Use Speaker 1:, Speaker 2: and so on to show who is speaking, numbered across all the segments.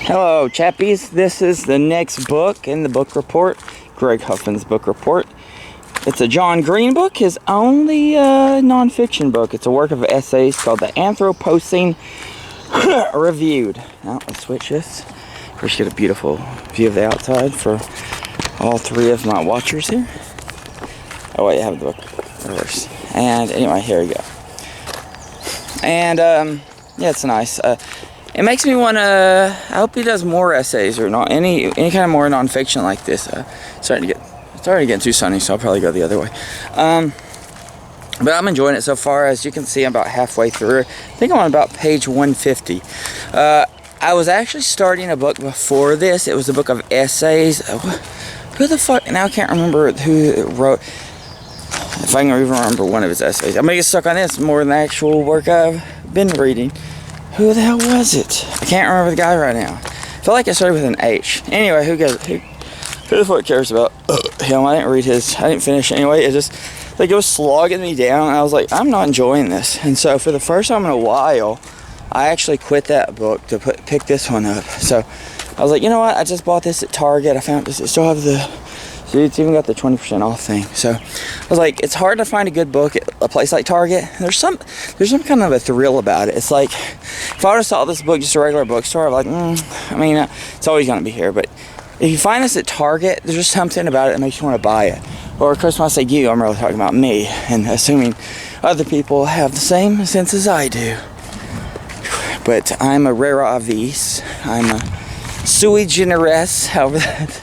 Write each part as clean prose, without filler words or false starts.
Speaker 1: Hello, chappies. This is the next book in the book report, Greg Huffman's book report. It's a John Green book, his only non-fiction book. It's a work of essays called the Anthropocene Reviewed. Now, let's switch this. First, get a beautiful view of the outside for all three of my watchers here. Oh, wait, I have the book reverse. And anyway, here we go. And, yeah, it's nice. It makes me want to. I hope he does more essays or not any kind of more nonfiction like this. Starting to get too sunny, so I'll probably go the other way. But I'm enjoying it so far. As you can see, I'm about halfway through. I think I'm on about page 150. I was actually starting a book before this. It was a book of essays. Who the fuck? Now I can't remember who wrote. If I can even remember one of his essays, I'm gonna get stuck on this more than the actual work I've been reading. Who the hell was it? I can't remember the guy right now. I feel like I started with an H. Anyway, who the fuck cares about him? I didn't read his. I didn't finish anyway. It just like it was slogging me down. And I was like, I'm not enjoying this. And so for the first time in a while, I actually quit that book to pick this one up. So I was like, you know what? I just bought this at Target. I found this. It still have the. It's even got the 20% off thing. So I was like, it's hard to find a good book at a place like Target. There's some kind of a thrill about it. It's like if I would have saw this book just a regular bookstore, I'm like, I mean, it's always gonna be here. But if you find this at Target, there's just something about it that makes you want to buy it. Or of course, when I say you, I'm really talking about me, and assuming other people have the same sense as I do. But I'm a rare avis. I'm a sui generis. However that.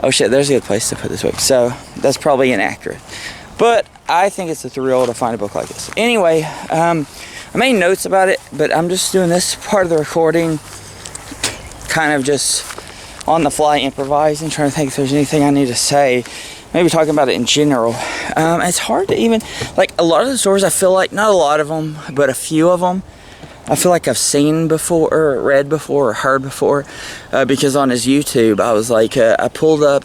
Speaker 1: Oh shit, there's a good place to put this book. So that's probably inaccurate. But I think it's a thrill to find a book like this. Anyway, I made notes about it, but I'm just doing this part of the recording kind of just on the fly improvising, trying to think if there's anything I need to say. Maybe talking about it in general. It's hard to even, like a lot of the stories I feel like, not a lot of them, but a few of them, I feel like I've seen before, or read before, or heard before, because on his YouTube, I was like, I pulled up,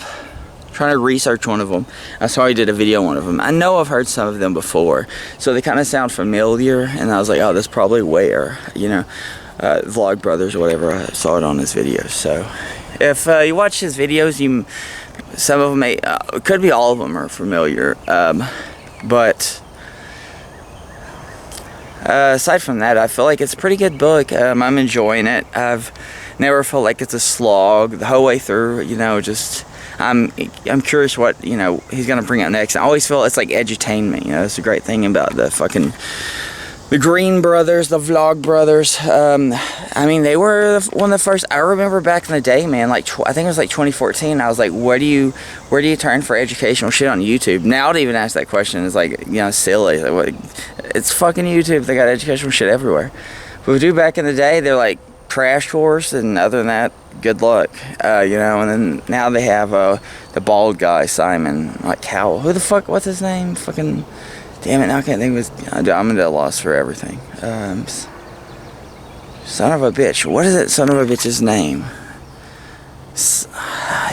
Speaker 1: trying to research one of them. I saw he did a video on one of them. I know I've heard some of them before, so they kind of sound familiar, and I was like, oh, that's probably where, you know, Vlog Brothers or whatever, I saw it on his videos. So, if you watch his videos, some of them may, could be all of them are familiar, but... aside from that, I feel like it's a pretty good book. I'm enjoying it. I've never felt like it's a slog the whole way through. You know, just I'm curious what he's gonna bring up next. I always feel it's like edutainment. You know, that's a great thing about the Green Brothers, the Vlog Brothers. I mean, they were one of the first. I remember back in the day, man. Like I think it was like 2014. I was like, where do you turn for educational shit on YouTube? Now to even ask that question is like, silly. Like, what, it's fucking YouTube. They got educational shit everywhere. But back in the day, they're like crash course, and other than that, good luck. And then now they have the bald guy, Syne, like Cowell. Who the fuck? What's his name? Fucking. Damn it, now I can't think of his... I'm at a loss for everything. Son of a bitch. What is that son of a bitch's name?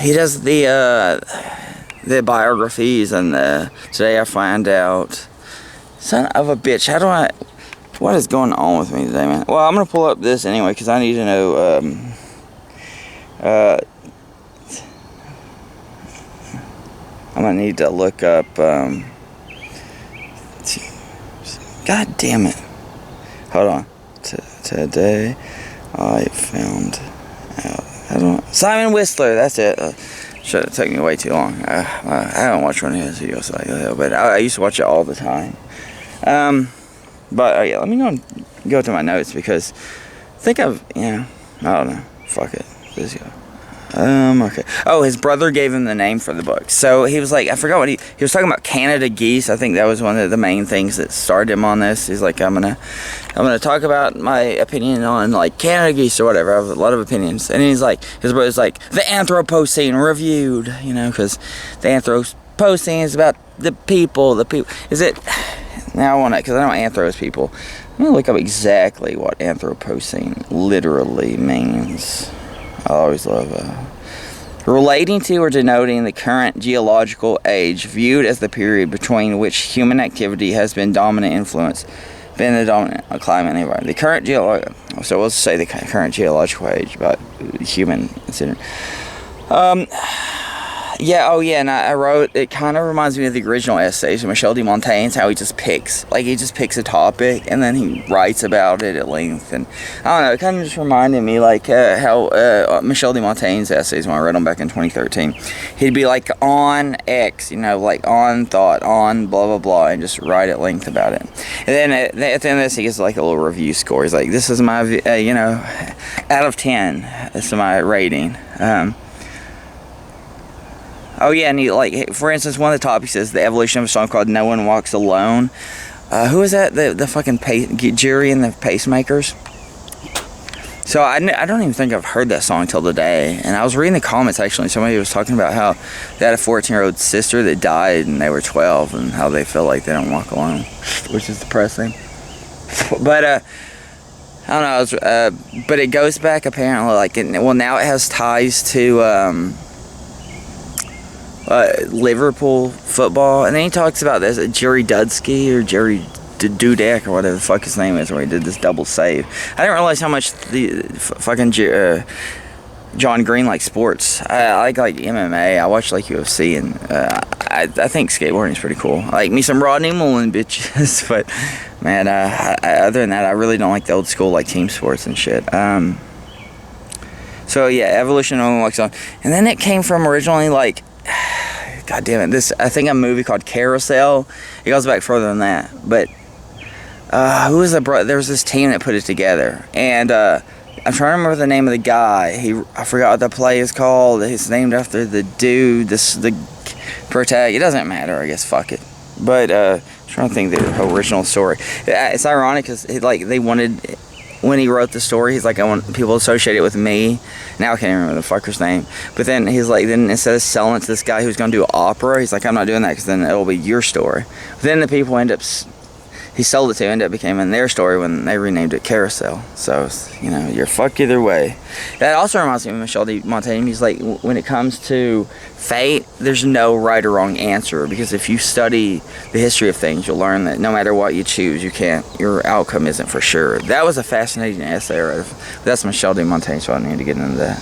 Speaker 1: He does the biographies and Today I Find Out. Son of a bitch. What is going on with me today, man? Well, I'm going to pull up this anyway, because I need to know... I'm going to need to look up... God damn it. Hold on. Today I found out. Simon Whistler, that's it. Should have taken me way too long. I haven't watched one of his videos like that, but I used to watch it all the time. But yeah, let me go to my notes, because I think I don't know. Fuck it. Let's go. Okay. Oh, his brother gave him the name for the book. So he was like, I forgot what he was talking about. Canada Geese. I think that was one of the main things that started him on this. He's like, I'm gonna talk about my opinion on like Canada Geese or whatever. I have a lot of opinions. And he's like, his brother's like, the Anthropocene Reviewed. Because the Anthropocene is about the people. Is it? Now I want to, because I know anthro is people. I'm gonna look up exactly what Anthropocene literally means. I always love relating to or denoting the current geological age, viewed as the period between which human activity has been dominant influence been the dominant climate anyway. The current so we'll say the current geological age, but human incident. Yeah, oh yeah, and I wrote, it kind of reminds me of the original essays of Michel de Montaigne's, how he just picks a topic, and then he writes about it at length, and I don't know, it kind of just reminded me, like, how Michel de Montaigne's essays, when I read them back in 2013, he'd be like, on X, you know, like, on thought, on blah, blah, blah, and just write at length about it. And then at the end of this, he gets, like, a little review score. He's like, this is my, you know, out of 10, this is my rating. Oh yeah, and he, like, for instance, one of the topics is the evolution of a song called "No One Walks Alone." Who is that? The fucking Jerry and the Pacemakers. So I don't even think I've heard that song till today. And I was reading the comments actually. Somebody was talking about how they had a 14-year-old sister that died and they were 12, and how they feel like they don't walk alone, which is depressing. But I don't know. But it goes back apparently, like, well, now it has ties to Liverpool football, and then he talks about this Jerry Dudsky or Jerry Dudek or whatever the fuck his name is, where he did this double save. I didn't realize how much the fucking John Green likes sports. I like MMA. I watch like UFC, and I think skateboarding is pretty cool. I like me some Rodney Mullen bitches, but man, other than that, I really don't like the old school like team sports and shit. So yeah, evolution of walks on, and then it came from originally like. God damn it! This, I think, a movie called Carousel. It goes back further than that, but who was the there was this team that put it together, and I'm trying to remember the name of the guy. I forgot what the play is called. It's named after the dude, the protagonist. It doesn't matter, I guess. Fuck it. But I'm trying to think the original story. It's ironic because they wanted. When he wrote the story, he's like, I want people to associate it with me. Now I can't remember the fucker's name. But then he's like, then instead of selling it to this guy who's going to do opera, he's like, I'm not doing that because then it'll be your story. But then the people he sold it to end up becoming their story when they renamed it Carousel. So, you know, you're fucked either way. That also reminds me of Michel de Montaigne. He's like, when it comes to fate, there's no right or wrong answer, because if you study the history of things, you'll learn that no matter what you choose, your outcome isn't for sure. That was a fascinating essay I read. That's Michel de Montaigne, so I need to get into that.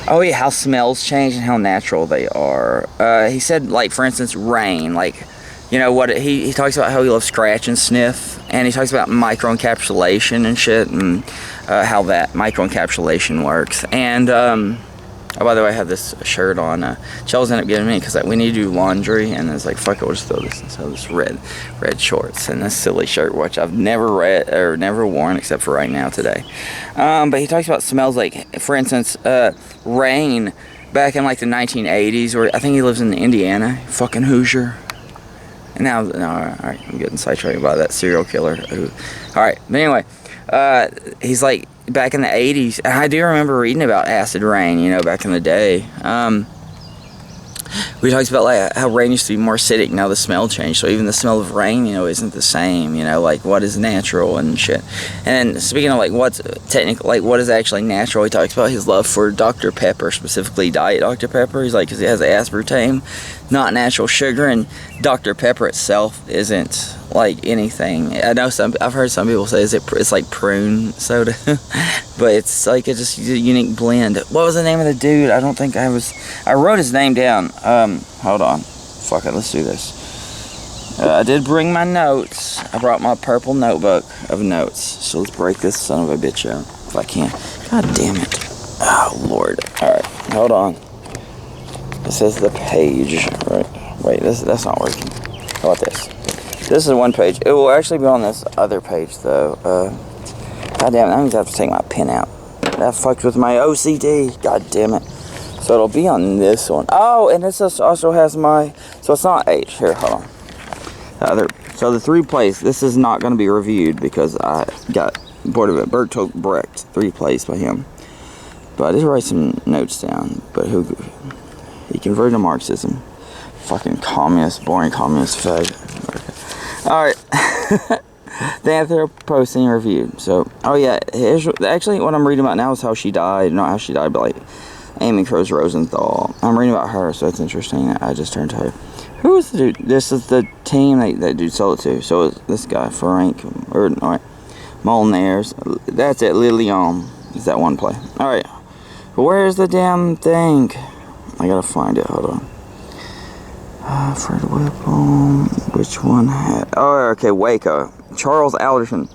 Speaker 1: Oh yeah, how smells change and how natural they are. He said, like, for instance, rain, like, you know what, he talks about how he loves scratch and sniff, and he talks about microencapsulation and shit, and how that microencapsulation works. And oh, by the way, I have this shirt on. Chelsea ended up giving me because we need to do laundry, and it's like, fuck it, we'll just throw this. And so this red shorts and this silly shirt, which I've never worn except for right now today. But he talks about smells, like, for instance, rain back in like the 1980s, or I think he lives in Indiana, fucking Hoosier. Now, no, alright, I'm getting sidetracked by that serial killer. Alright, but anyway, he's like, back in the 80s, and I do remember reading about acid rain, you know, back in the day. We talked about like how rain used to be more acidic, now the smell changed, so even the smell of rain, you know, isn't the same, you know, like what is natural and shit. And then speaking of like what's technical, like what is actually natural, he talks about his love for Dr. Pepper, specifically Diet Dr. Pepper. He's like, because it has aspartame, not natural sugar, and Dr. Pepper itself isn't like anything. I know I've heard some people say it's like prune soda, but it's like a unique blend. What was the name of the dude? I don't think I wrote his name down. Hold on. Fuck it, let's do this. I did bring my notes. I brought my purple notebook of notes. So let's break this son of a bitch out if I can. God damn it. Oh, Lord. Alright, hold on. It says the page, right? Wait, that's not working. How about this? This is one page. It will actually be on this other page, though. God damn it, that means I have to take my pen out. That fucks with my OCD. God damn it. So it'll be on this one. Oh, and this also has my... So it's not H. Here, hold on. So the 3 plays. This is not going to be reviewed because I got bored of it. Bertolt Brecht, 3 plays by him. But I did write some notes down. But he converted to Marxism. Fucking communist, boring communist fag. Alright. The Anthropocene review. So, oh yeah, actually what I'm reading about now is how she died. Not how she died, but like Amy Kroes Rosenthal. I'm reading about her, so it's interesting. I just turned to her. Who is the dude? This is the team that dude sold it to. So it's this guy, Frank, or no, Molinaires. That's it, Lilium. Is that one play? Alright. Where's the damn thing? I gotta find it. Hold on. Fred Whipple. Which one had. Oh, okay. Waco. Charles Alderton.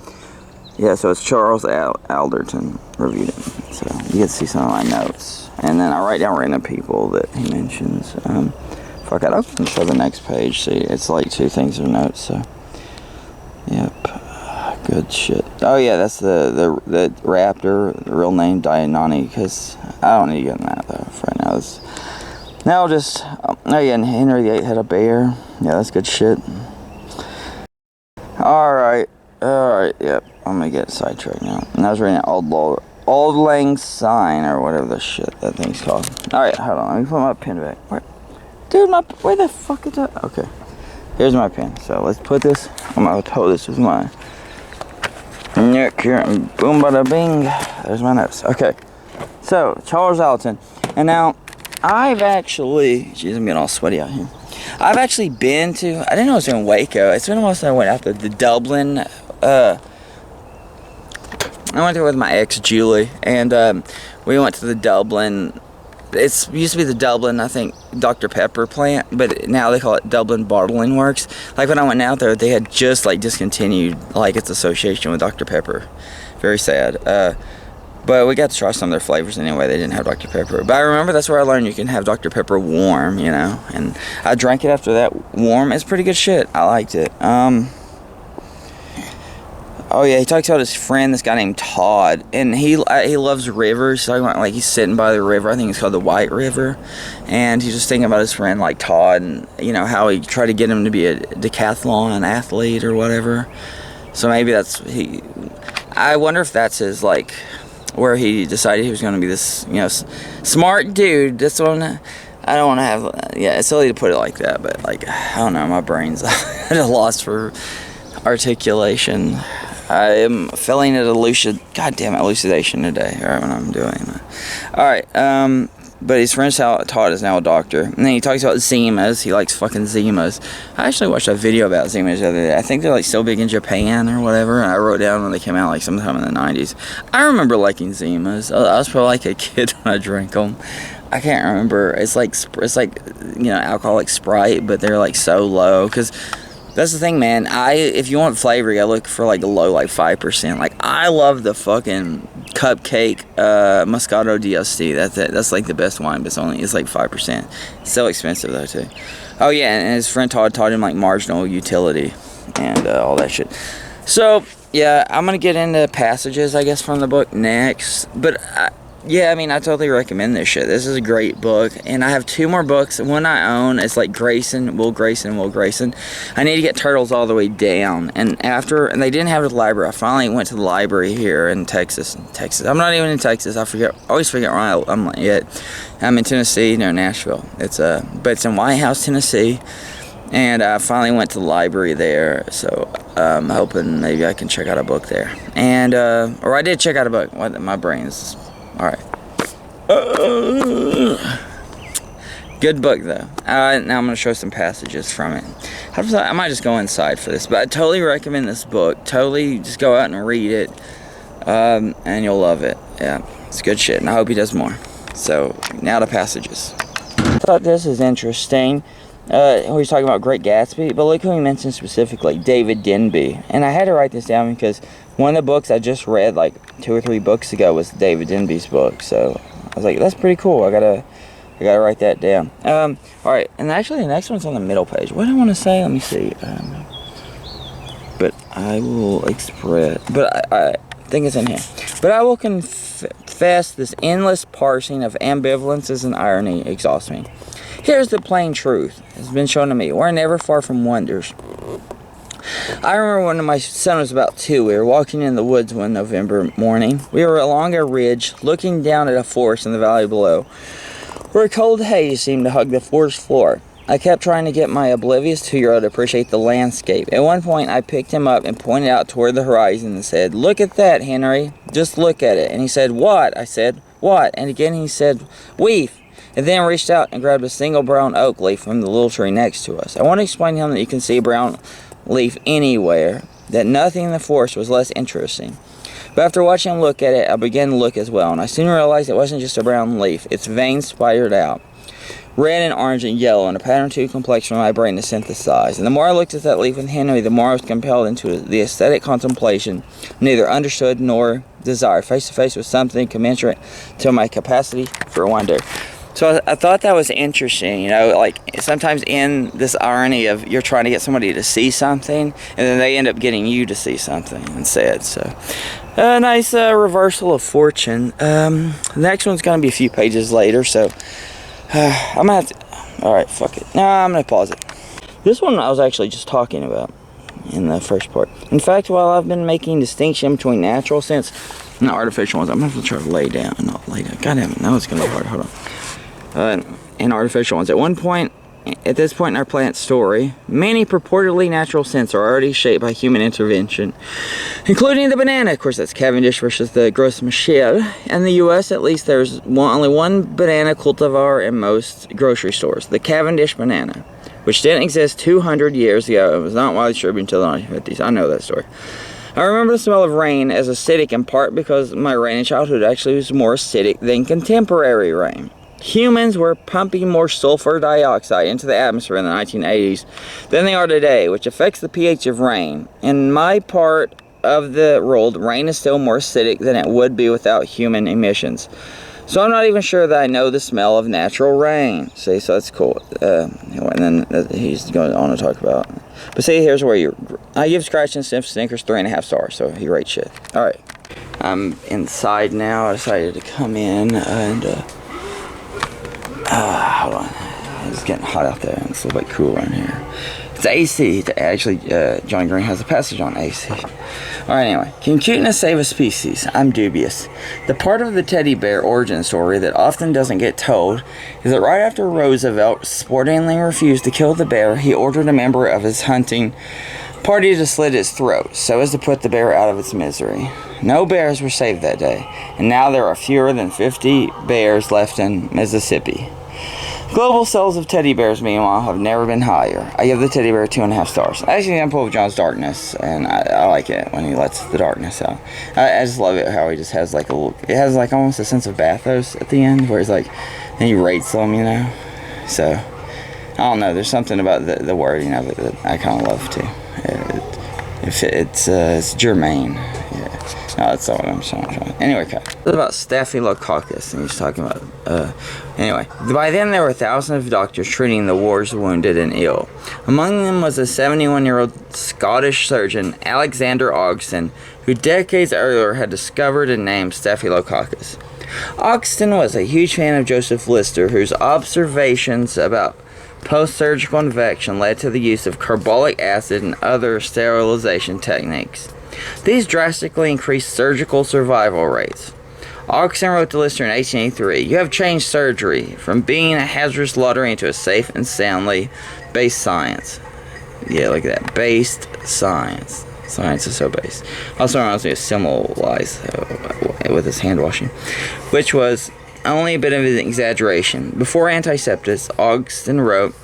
Speaker 1: Yeah, so it's Charles Alderton reviewed it. So you can see some of my notes. And then I write down random people that he mentions. Fuck it. I'll show the next page. See, it's like 2 things of notes. So, yep. Good shit. Oh yeah, that's the raptor, the real name Dianoni, because I don't need to get in that though for right now. Now just, oh yeah, and Henry VIII had a bear. Yeah, that's good shit. Alright, yep, I'm gonna get sidetracked now. And I was reading Auld Lang Syne, or whatever the shit that thing's called. Alright, hold on, let me put my pen back. Dude, where the fuck is that? Okay, here's my pen. So let's put this, I'm gonna tow this with my neck here, and boom bada bing, there's my notes. Okay, so Charles Alderton. And now I've actually, jeez, I'm getting all sweaty out here. I've actually been to, I didn't know it was in Waco. It's been a while since I went out to the Dublin. I went there with my ex Julie, and we went to the Dublin. It used to be the Dublin, I think, Dr. Pepper plant, but now they call it Dublin Bottling Works. Like when I went out there, they had just like discontinued like its association with Dr. Pepper. Very sad. But we got to try some of their flavors anyway. They didn't have Dr. Pepper. But I remember that's where I learned you can have Dr. Pepper warm, you know. And I drank it after that warm. It's pretty good shit. I liked it. Oh yeah, he talks about his friend, this guy named Todd, and he loves rivers. He's talking about like he's sitting by the river. I think it's called the White River, and he's just thinking about his friend like Todd, and you know how he tried to get him to be a decathlon athlete or whatever. So maybe that's he. I wonder if that's his like where he decided he was going to be this, you know, smart dude. This one. I don't want to have. Yeah, it's silly to put it like that, but like I don't know, my brain's at a loss for articulation. I am feeling an elucidation today, right, when I'm doing that. Alright, but his friend Todd is now a doctor. And then he talks about Zimas. He likes fucking Zimas. I actually watched a video about Zimas the other day. I think they're like still big in Japan or whatever. And I wrote down when they came out like sometime in the 90s. I remember liking Zimas. I was probably like a kid when I drank them. I can't remember. It's like, you know, alcoholic Sprite, but they're like so low. Because that's the thing, man. If you want flavor, you gotta look for like a low, like 5%. Like I love the fucking Cupcake Moscato DST. That's it. That's like the best wine, but it's like 5%. It's so expensive though too. Oh yeah, and his friend Todd taught him like marginal utility and all that shit. So yeah, I'm gonna get into passages, I guess, from the book next. But yeah, I mean, I totally recommend this shit. This is a great book. And I have 2 more books. One I own is like Will Grayson. I need to get Turtles All the Way Down. And they didn't have it at the library. I finally went to the library here in Texas. I'm not even in Texas. I always forget where I'm at. I'm in Tennessee, near Nashville. But it's in White House, Tennessee. And I finally went to the library there. So I'm hoping maybe I can check out a book there. And, or I did check out a book. My brain's... Alright. Good book though. Now I'm going to show some passages from it. I might just go inside for this, but I totally recommend this book. Totally just go out and read it. And you'll love it. Yeah, it's good shit, and I hope he does more. So, now to passages. I thought this is interesting. He's talking about Great Gatsby, but look who he mentions specifically, David Denby. And I had to write this down because one of the books I just read like 2 or 3 books ago was David Denby's book. So I was like, that's pretty cool. I gotta write that down. Alright, and actually the next one's on the middle page. What do I want to say? Let me see. But I will express, but I think it's in here. But I will confess this endless parsing of ambivalences and irony exhausts me. Here's the plain truth. It's been shown to me. We're never far from wonders. I remember when my son was about 2, we were walking in the woods one November morning. We were along a ridge, looking down at a forest in the valley below, where a cold haze seemed to hug the forest floor. I kept trying to get my oblivious 2-year-old to appreciate the landscape. At one point, I picked him up and pointed out toward the horizon and said, "Look at that, Henry. Just look at it." And he said, "What?" I said, "What?" And again he said, "Weef." It then reached out and grabbed a single brown oak leaf from the little tree next to us. I want to explain to him that you can see a brown leaf anywhere, that nothing in the forest was less interesting. But after watching him look at it, I began to look as well, and I soon realized it wasn't just a brown leaf. Its veins spired out, red and orange and yellow, and a pattern too complex for my brain to synthesize. And the more I looked at that leaf with Henry, the more I was compelled into the aesthetic contemplation, neither understood nor desired, face to face with something commensurate to my capacity for wonder. So I thought that was interesting, you know, like sometimes in this irony of you're trying to get somebody to see something, and then they end up getting you to see something instead. So a nice reversal of fortune. The next one's going to be a few pages later, so I'm going to have to, alright, fuck it. No, I'm going to pause it. This one I was actually just talking about in the first part. In fact, while I've been making distinction between natural sense and artificial ones, I'm going to have to try to lay down and not lay down. God damn it, now it's going to be hard. Hold on. And artificial ones. At this point in our plant story, many purportedly natural scents are already shaped by human intervention, including the banana. Of course, that's Cavendish versus the Gros Michel. In the U.S., at least, there's only one banana cultivar in most grocery stores, the Cavendish banana, which didn't exist 200 years ago. It was not widely distributed until the 1950s. I know that story. I remember the smell of rain as acidic in part because my rain in childhood actually was more acidic than contemporary rain. Humans were pumping more sulfur dioxide into the atmosphere in the 1980s than they are today, which affects the pH of rain. In my part of the world, rain is still more acidic than it would be without human emissions. So I'm not even sure that I know the smell of natural rain. See, so that's cool. And then he's going on to talk about. But see, here's where I give Scratch and Sniff Snickers 3.5 stars, so he rates shit. Alright. I'm inside now. I decided to come in and hold on. It's getting hot out there and it's a little bit cooler in here. It's AC. Actually, John Green has a passage on AC. Alright, anyway. Can cuteness save a species? I'm dubious. The part of the teddy bear origin story that often doesn't get told is that right after Roosevelt sportingly refused to kill the bear, he ordered a member of his hunting party to slit its throat so as to put the bear out of its misery. No bears were saved that day, and now there are fewer than 50 bears left in Mississippi. Global sales of teddy bears, meanwhile, have never been higher. I give the teddy bear 2.5 stars. That's an example of John's darkness, and I like it when he lets the darkness out. I just love it how he just has like a little, it has like almost a sense of bathos at the end, where he's like, and he rates them, you know. So, I don't know, there's something about the wording of it that I kind of love too. It's germane. Yeah. No, that's not what I'm saying. Anyway, cut. It's about Staphylococcus, and he's talking about, anyway. By then, there were thousands of doctors treating the war's wounded and ill. Among them was a 71-year-old Scottish surgeon, Alexander Ogston, who decades earlier had discovered and named Staphylococcus. Ogston was a huge fan of Joseph Lister, whose observations about post-surgical infection led to the use of carbolic acid and other sterilization techniques. These drastically increased surgical survival rates. Ogston wrote to Lister in 1883, "You have changed surgery from being a hazardous lottery into a safe and soundly based science." Yeah, look at that. Based science. Science is so based. Also reminds me of Semmelweis with his hand washing, which was only a bit of an exaggeration. Before antiseptics, Ogston wrote,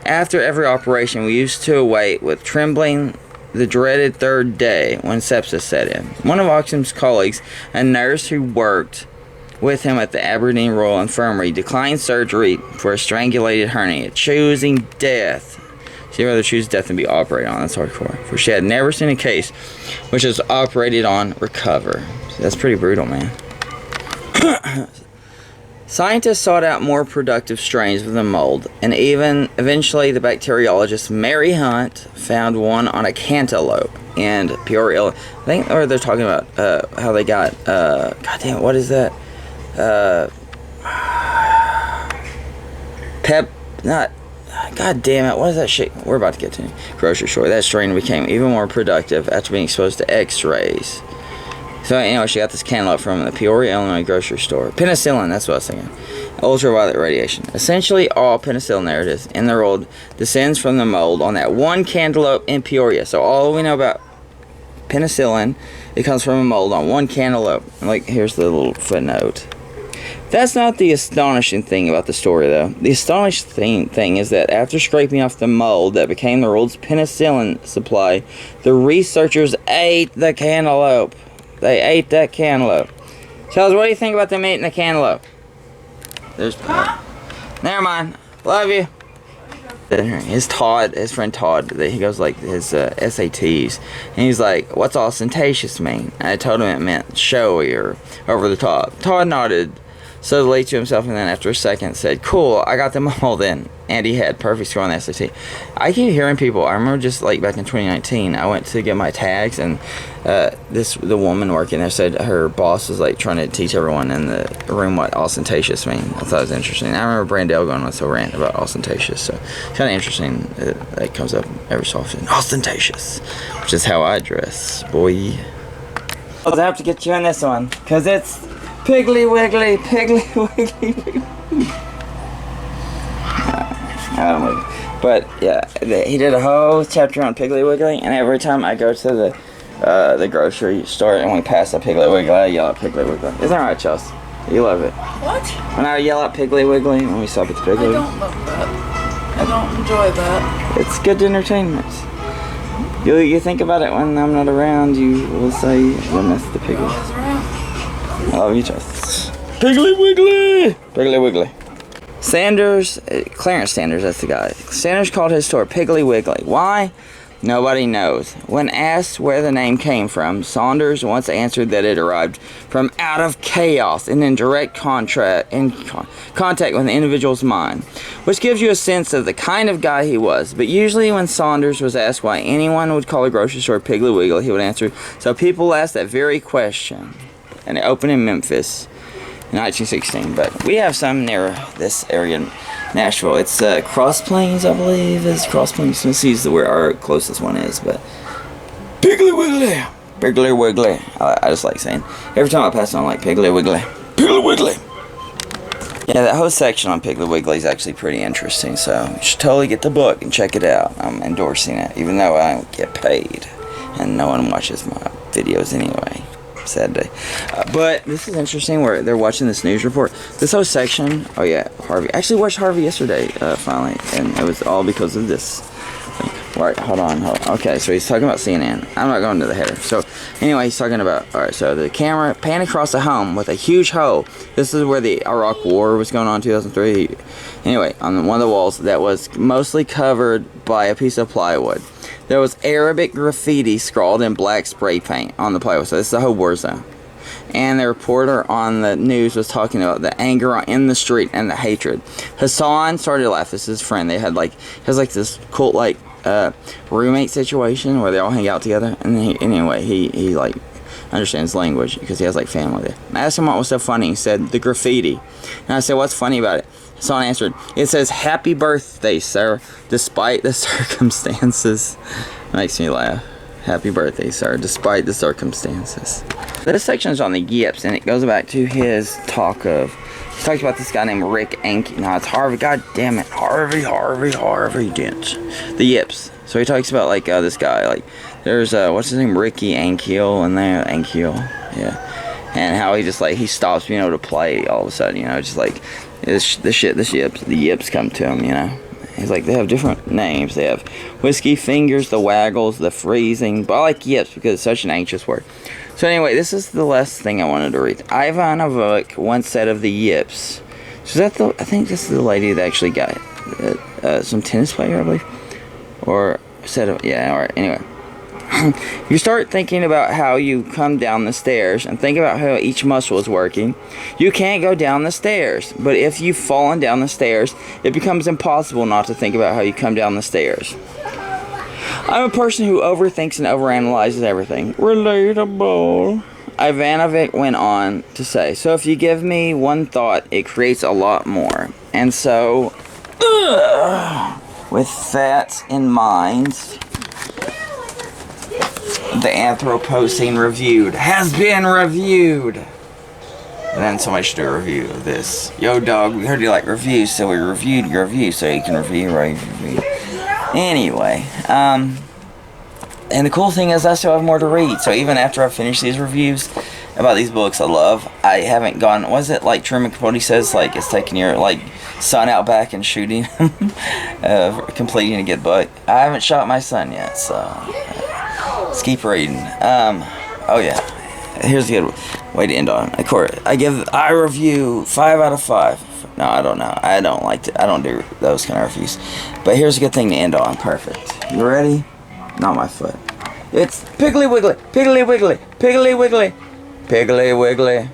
Speaker 1: "After every operation, we used to await with trembling the dreaded third day when sepsis set in." One of Ogston's colleagues, a nurse who worked with him at the Aberdeen Royal Infirmary, declined surgery for a strangulated hernia, choosing death. She'd rather choose death than be operated on. That's hardcore. For she had never seen a case which was operated on recover. That's pretty brutal, man. Scientists sought out more productive strains of the mold, and eventually the bacteriologist Mary Hunt found one on a cantaloupe in Peoria, Illinois. I think or they're talking about how they got, god damn it, what is that? God damn it, what is that shit? We're about to get to grocery store. That strain became even more productive after being exposed to x-rays. So anyway, she got this cantaloupe from the Peoria, Illinois grocery store. Penicillin, that's what I was thinking. Ultraviolet radiation. Essentially, all penicillin narratives in the world descends from the mold on that one cantaloupe in Peoria. So all we know about penicillin, it comes from a mold on one cantaloupe. Like, here's the little footnote. That's not the astonishing thing about the story, though. The astonishing thing is that after scraping off the mold that became the world's penicillin supply, the researchers ate the cantaloupe. They ate that cantaloupe. Charles, what do you think about them eating the cantaloupe? There's... Never mind. Love you. His friend Todd, he goes like his SATs, and he's like, "What's ostentatious mean?" And I told him it meant showy or over the top. Todd nodded subtly to himself, and then after a second said, "Cool, I got them all then." And he had perfect score on the SAT. I keep hearing people, I remember just like back in 2019, I went to get my tags, and the woman working there said her boss was like trying to teach everyone in the room what ostentatious mean. I thought it was interesting. I remember Brandell going on a rant about ostentatious, so it's kind of interesting. It comes up every so often. Ostentatious, which is how I dress, boy. I have to get you in this one, because it's Piggly Wiggly, Piggly Wiggly. But yeah, he did a whole chapter on Piggly Wiggly, and every time I go to the grocery store and we pass a Piggly Wiggly, I yell at Piggly Wiggly. Isn't that right, Chelsea? You love it.
Speaker 2: What?
Speaker 1: When I yell at Piggly Wiggly when we stop at the Piggly Wiggly.
Speaker 2: I don't love that. I don't enjoy that.
Speaker 1: It's good entertainment. You think about it when I'm not around, you will say you miss the Piggly. I love you, Chelsea. Piggly Wiggly! Piggly Wiggly. Clarence Sanders, that's the guy. Sanders called his store Piggly Wiggly. Why? Nobody knows. When asked where the name came from, Saunders once answered that it arrived from out of chaos and in direct contact with an individual's mind, which gives you a sense of the kind of guy he was. But usually when Saunders was asked why anyone would call a grocery store Piggly Wiggly, he would answer, "So people ask that very question." And it opened in Memphis in 1916, but we have some near this area in Nashville. It's Cross Plains, I believe, is Cross Plains, Tennessee is where our closest one is, but Piggly Wiggly, Piggly Wiggly. I just like saying, every time I pass it on, like Piggly Wiggly, Piggly Wiggly. Yeah, that whole section on Piggly Wiggly is actually pretty interesting, so you should totally get the book and check it out. I'm endorsing it, even though I don't get paid, and no one watches my videos anyway. Sad day. But this is interesting where they're watching this news report. This whole section, oh yeah, Harvey. I actually watched Harvey yesterday, finally, and it was all because of this. Alright, hold on. Okay, so he's talking about CNN. I'm not going to the header. So, anyway, he's talking about, alright, so the camera panned across a home with a huge hole. This is where the Iraq War was going on in 2003. Anyway, on one of the walls that was mostly covered by a piece of plywood. There was Arabic graffiti scrawled in black spray paint on the plywood. So this is the whole war zone. And the reporter on the news was talking about the anger in the street and the hatred. Hassan started to laugh. This is his friend. They had has this cult roommate situation where they all hang out together. And he like understands language because he has like family there. I asked him what was so funny. He said the graffiti. And I said, what's funny about it? Hassan answered, it says, "Happy birthday, sir, despite the circumstances." Makes me laugh. Happy birthday, sir, despite the circumstances. This section is on the yips, and it goes back to his talk of, he talks about this guy named Rick Anki. No, it's Harvey, god damn it, Harvey Dent. The yips. So he talks about, this guy, there's, what's his name, Ricky Ankiel in there, yeah. And how he just, he stops being able to play all of a sudden, just the yips come to him, He's like, they have different names. They have whiskey fingers, the waggles, the freezing. But I like yips because it's such an anxious word. So anyway, this is the last thing I wanted to read. Ivanovic once said of the yips. So I think this is the lady that actually got some tennis player, I believe. Or said, alright, anyway. You start thinking about how you come down the stairs and think about how each muscle is working. You can't go down the stairs, but if you've fallen down the stairs, it becomes impossible not to think about how you come down the stairs. I'm a person who overthinks and overanalyzes everything. Relatable. Ivanovic went on to say, so if you give me one thought, it creates a lot more. And so, with that in mind, the Anthropocene has been reviewed. And then somebody should do a review of this. Yo, dog, we heard you like reviews, so we reviewed your review so you can review your review. Anyway, and the cool thing is I still have more to read. So even after I finish these reviews, about these books I love. I haven't gone. Was it like Truman Capote says? Like it's taking your like son out back and shooting him, completing a good book. I haven't shot my son yet, so let's keep reading. Oh yeah, here's a good way to end on. Of course, I review 5 out of 5. No, I don't know. I don't like to. I don't do those kind of reviews. But here's a good thing to end on. Perfect. You ready? Not my foot. It's Piggly Wiggly, Piggly Wiggly, Piggly Wiggly, Piggly Wiggly.